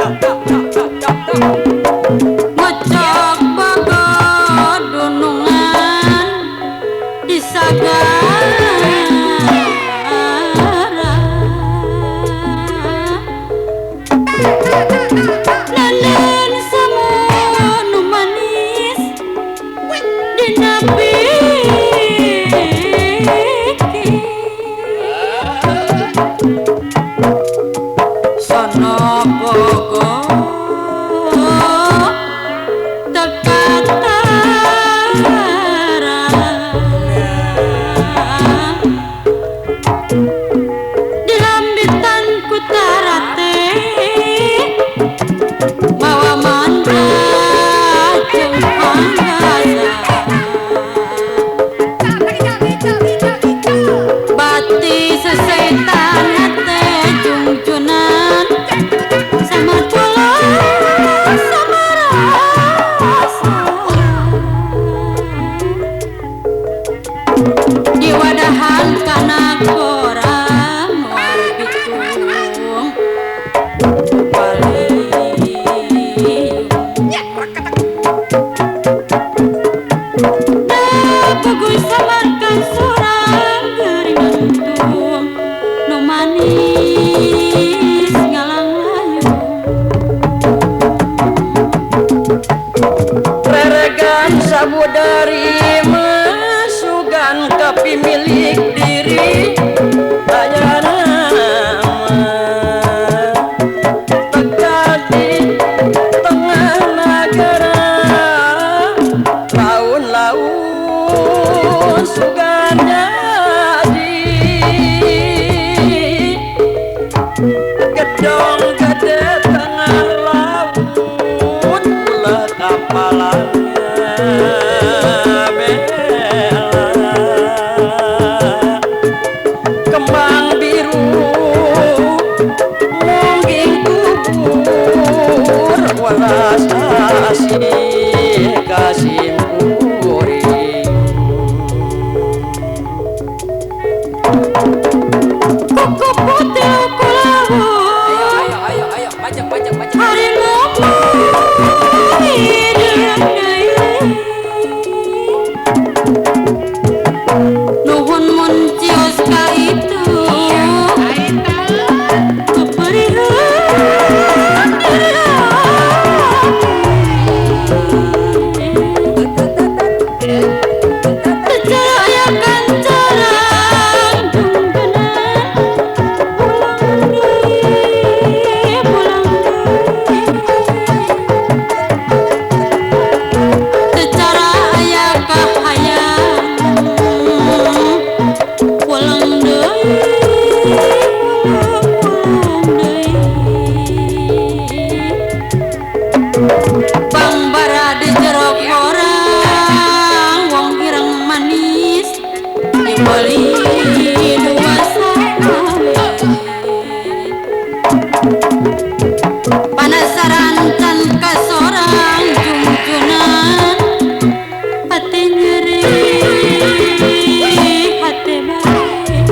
ngocok pagodunungan di Sagara lalen sama nu manis dina pikir sono bogo tekatara di lambitan kutarate mawa manda jeung panggasa bati sesetan hate jungjunan sama kula sama rasa di wadahan kana korang warbitung bagus samarkan surang geringantung nu manis ngalang layu reregan sabudari masugan kapi milik diri ayana terjadi tengah negara laun-laun sugan jadi gedong gede tengah laut ulah kapalannya bela kembang biru mungging kubur waras asih kasih kuring kuku putih kulawu Ayo, bajak. hari ngomong hidup nuhun muncios ka itu keperihan tercayakan jarang junggenan pulang secara aya kahayang pulang deui Bang bara di jero orang wong ireng manis dibeli dua sawit panasaran can ka sorang jungjunan hati nyeri hati baik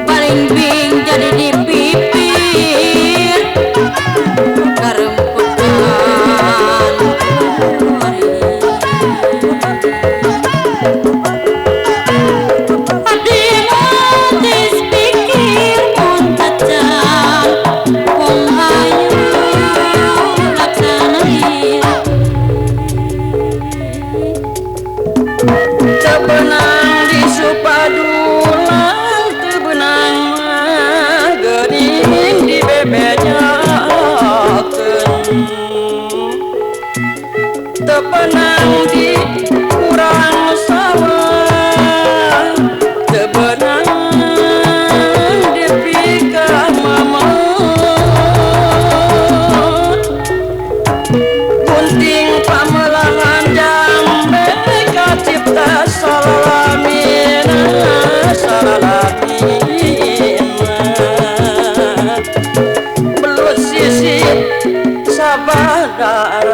paling bing jadi dipipir karemputan hati matis pikir pun cacan wong hayu laksanain tebenang di supadulang tebenang geuning di bebenyakeun tebenang di kurang sawah tebenang di pika mamut gunting pamelangan jambe kacipta salalamina belut sisip sabadara